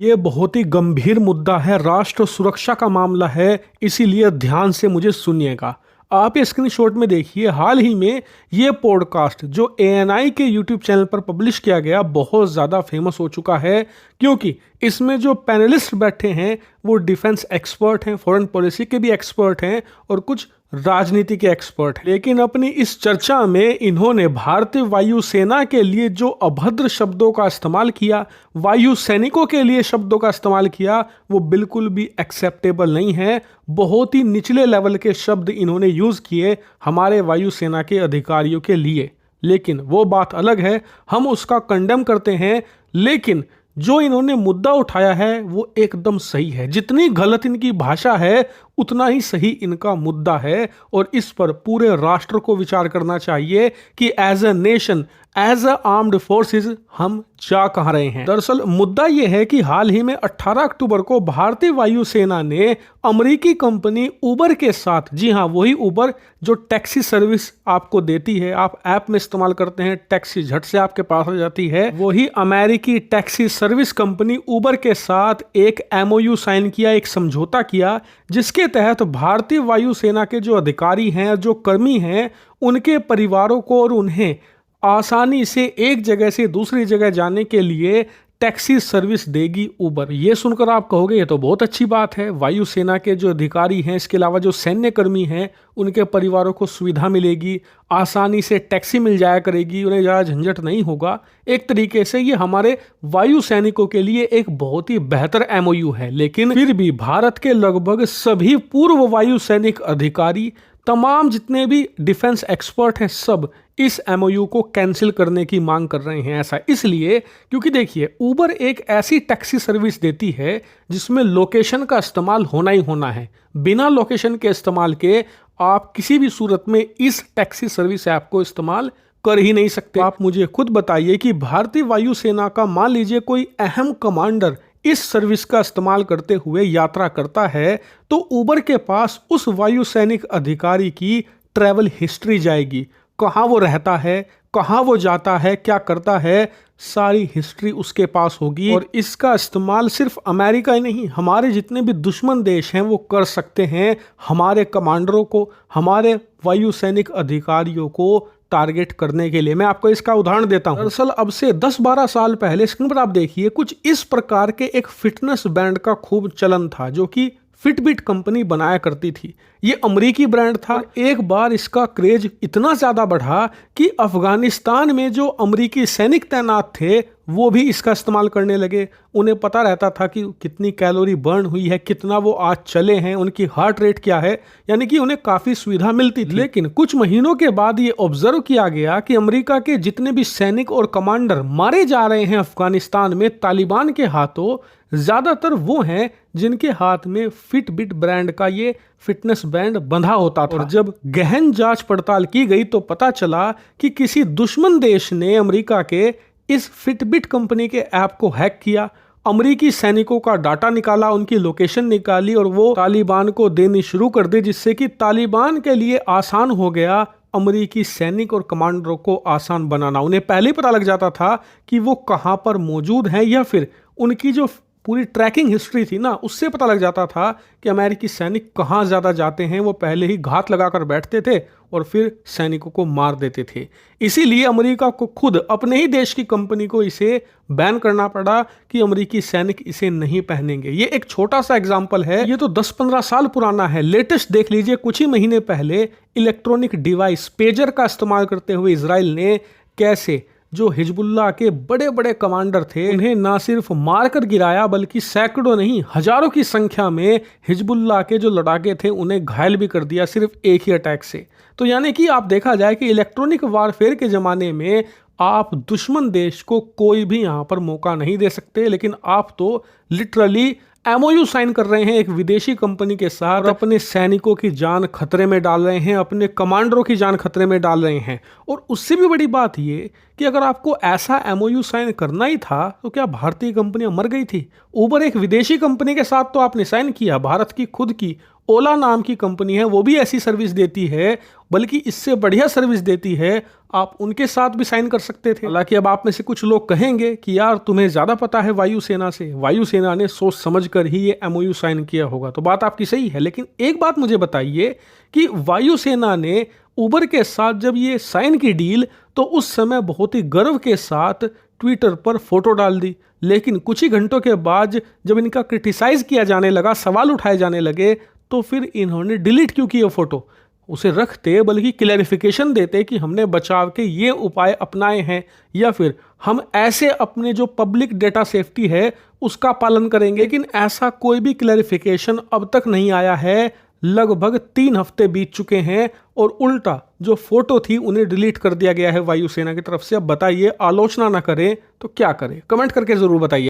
ये बहुत ही गंभीर मुद्दा है, राष्ट्र सुरक्षा का मामला है, इसीलिए ध्यान से मुझे सुनिएगा। आप ये स्क्रीनशॉट में देखिए, हाल ही में ये पॉडकास्ट जो एएनआई के यूट्यूब चैनल पर पब्लिश किया गया बहुत ज़्यादा फेमस हो चुका है, क्योंकि इसमें जो पैनलिस्ट बैठे हैं वो डिफेंस एक्सपर्ट हैं, फॉरेन पॉलिसी के भी एक्सपर्ट हैं और कुछ राजनीति के एक्सपर्ट हैं। लेकिन अपनी इस चर्चा में इन्होंने भारतीय वायुसेना के लिए जो अभद्र शब्दों का इस्तेमाल किया, वायु सैनिकों के लिए शब्दों का इस्तेमाल किया, वो बिल्कुल भी एक्सेप्टेबल नहीं है। बहुत ही निचले लेवल के शब्द इन्होंने यूज़ किए हमारे वायुसेना के अधिकारियों के लिए। लेकिन वो बात अलग है, हम उसका कंडेम करते हैं, लेकिन जो इन्होंने मुद्दा उठाया है वो एकदम सही है। जितनी गलत इनकी भाषा है उतना ही सही इनका मुद्दा है, और इस पर पूरे राष्ट्र को विचार करना चाहिए कि as a nation, as a armed forces हम जा कहाँ रहे हैं। दरअसल मुद्दा यह है कि हाल ही में 18 अक्टूबर को भारतीय वायुसेना ने अमेरिकी कंपनी उबर के साथ, जी हाँ वही उबर जो टैक्सी सर्विस आपको देती है, आप ऐप में इस्तेमाल करते हैं, टैक्सी झट से आपके पास आ जाती है, वही अमेरिकी टैक्सी सर्विस कंपनी उबर के साथ एक एमओयू साइन किया, एक समझौता किया, जिसके तहत भारतीय वायुसेना के जो अधिकारी हैं, जो कर्मी हैं, उनके परिवारों को और उन्हें आसानी से एक जगह से दूसरी जगह जाने के लिए टैक्सी सर्विस देगी उबर। ये सुनकर आप कहोगे ये तो बहुत अच्छी बात है, वायुसेना के जो अधिकारी हैं, इसके अलावा जो सैन्य कर्मी हैं, उनके परिवारों को सुविधा मिलेगी, आसानी से टैक्सी मिल जाया करेगी, उन्हें ज़्यादा झंझट नहीं होगा। एक तरीके से ये हमारे वायु सैनिकों के लिए एक बहुत ही बेहतर एमओयू है। लेकिन फिर भी भारत के लगभग सभी पूर्व वायु सैनिक अधिकारी, तमाम जितने भी डिफेंस एक्सपर्ट हैं, सब इस एमओयू को कैंसिल करने की मांग कर रहे हैं। ऐसा इसलिए क्योंकि देखिए, उबर एक ऐसी टैक्सी सर्विस देती है जिसमें लोकेशन का इस्तेमाल होना ही होना है। बिना लोकेशन के इस्तेमाल के आप किसी भी सूरत में इस टैक्सी सर्विस ऐप को इस्तेमाल कर ही नहीं सकते। आप मुझे खुद बताइए कि भारतीय वायुसेना का मान लीजिए कोई अहम कमांडर इस सर्विस का इस्तेमाल करते हुए यात्रा करता है, तो उबर के पास उस वायु सैनिक अधिकारी की ट्रैवल हिस्ट्री जाएगी, कहाँ वो रहता है, कहाँ वो जाता है, क्या करता है, सारी हिस्ट्री उसके पास होगी। और इसका इस्तेमाल सिर्फ अमेरिका ही नहीं, हमारे जितने भी दुश्मन देश हैं वो कर सकते हैं, हमारे कमांडरों को, हमारे वायु सैनिक अधिकारियों को टारगेट करने के लिए। मैं आपको इसका उदाहरण देता हूं। दरअसल अब से 10-12 साल पहले, स्क्रीन पर आप देखिए, कुछ इस प्रकार के एक फिटनेस बैंड का खूब चलन था, जो कि फिटबिट कंपनी बनाया करती थी। ये अमेरिकी ब्रांड था। एक बार इसका क्रेज इतना ज़्यादा बढ़ा कि अफगानिस्तान में जो अमेरिकी सैनिक तैनात थे वो भी इसका इस्तेमाल करने लगे। उन्हें पता रहता था कि कितनी कैलोरी बर्न हुई है, कितना वो आज चले हैं, उनकी हार्ट रेट क्या है, यानी कि उन्हें काफ़ी सुविधा मिलती थी। लेकिन कुछ महीनों के बाद ये ऑब्जर्व किया गया कि अमेरिका के जितने भी सैनिक और कमांडर मारे जा रहे हैं अफगानिस्तान में तालिबान के हाथों, ज़्यादातर वो हैं जिनके हाथ में फिटबिट ब्रांड का ये फिटनेस बैंड बंधा होता था। और जब गहन जांच पड़ताल की गई तो पता चला कि किसी दुश्मन देश ने अमेरिका के इस फिटबिट कंपनी के ऐप को हैक किया, अमेरिकी सैनिकों का डाटा निकाला, उनकी लोकेशन निकाली और वो तालिबान को देनी शुरू कर दी, जिससे कि तालिबान के लिए आसान हो गया अमेरिकी सैनिक और कमांडरों को आसान बनाना। उन्हें पहले ही पता लग जाता था कि वो कहाँ पर मौजूद हैं, या फिर उनकी जो पूरी ट्रैकिंग हिस्ट्री थी ना, उससे पता लग जाता था कि अमेरिकी सैनिक कहाँ ज़्यादा जाते हैं। वो पहले ही घात लगाकर बैठते थे और फिर सैनिकों को मार देते थे। इसीलिए अमेरिका को खुद अपने ही देश की कंपनी को इसे बैन करना पड़ा कि अमेरिकी सैनिक इसे नहीं पहनेंगे। ये एक छोटा सा एग्जाम्पल है, ये तो 10-15 साल पुराना है। लेटेस्ट देख लीजिए, कुछ ही महीने पहले इलेक्ट्रॉनिक डिवाइस पेजर का इस्तेमाल करते हुए इजराइल ने कैसे जो हिजबुल्लाह के बड़े बड़े कमांडर थे उन्हें ना सिर्फ मारकर गिराया, बल्कि सैकड़ों नहीं हजारों की संख्या में हिजबुल्लाह के जो लड़ाके थे उन्हें घायल भी कर दिया सिर्फ एक ही अटैक से। तो यानी कि आप देखा जाए कि इलेक्ट्रॉनिक वारफेयर के ज़माने में आप दुश्मन देश को कोई भी यहाँ पर मौका नहीं दे सकते, लेकिन आप तो लिटरली एमओयू साइन कर रहे हैं एक विदेशी कंपनी के साथ, अपने सैनिकों की जान खतरे में डाल रहे हैं, अपने कमांडरों की जान खतरे में डाल रहे हैं। और उससे भी बड़ी बात ये कि अगर आपको ऐसा एमओयू साइन करना ही था तो क्या भारतीय कंपनियां मर गई थी? उबर एक विदेशी कंपनी के साथ तो आपने साइन किया, भारत की खुद की ओला नाम की कंपनी है, वो भी ऐसी सर्विस देती है, बल्कि इससे बढ़िया सर्विस देती है। आप उनके साथ भी साइन कर सकते थे। हालांकि अब आप में से कुछ लोग कहेंगे कि यार तुम्हें ज्यादा पता है वायुसेना से, वायुसेना ने सोच समझकर ही ये एमओयू साइन किया होगा। तो बात आपकी सही है, लेकिन एक बात मुझे बताइए कि वायुसेना ने उबर के साथ जब ये साइन की डील, तो उस समय बहुत ही गर्व के साथ ट्विटर पर फोटो डाल दी, लेकिन कुछ ही घंटों के बाद जब इनका क्रिटिसाइज किया जाने लगा, सवाल उठाए जाने लगे, तो फिर इन्होंने डिलीट क्यों की फोटो? उसे रखते, बल्कि क्लैरिफिकेशन देते कि हमने बचाव के ये उपाय अपनाए हैं, या फिर हम ऐसे अपने जो पब्लिक डेटा सेफ्टी है उसका पालन करेंगे। लेकिन ऐसा कोई भी क्लैरिफिकेशन अब तक नहीं आया है। लगभग 3 हफ्ते बीत चुके हैं और उल्टा जो फोटो थी उन्हें डिलीट कर दिया गया है वायुसेना की तरफ से। अब बताइए, आलोचना ना करें तो क्या करें? कमेंट करके जरूर बताइए।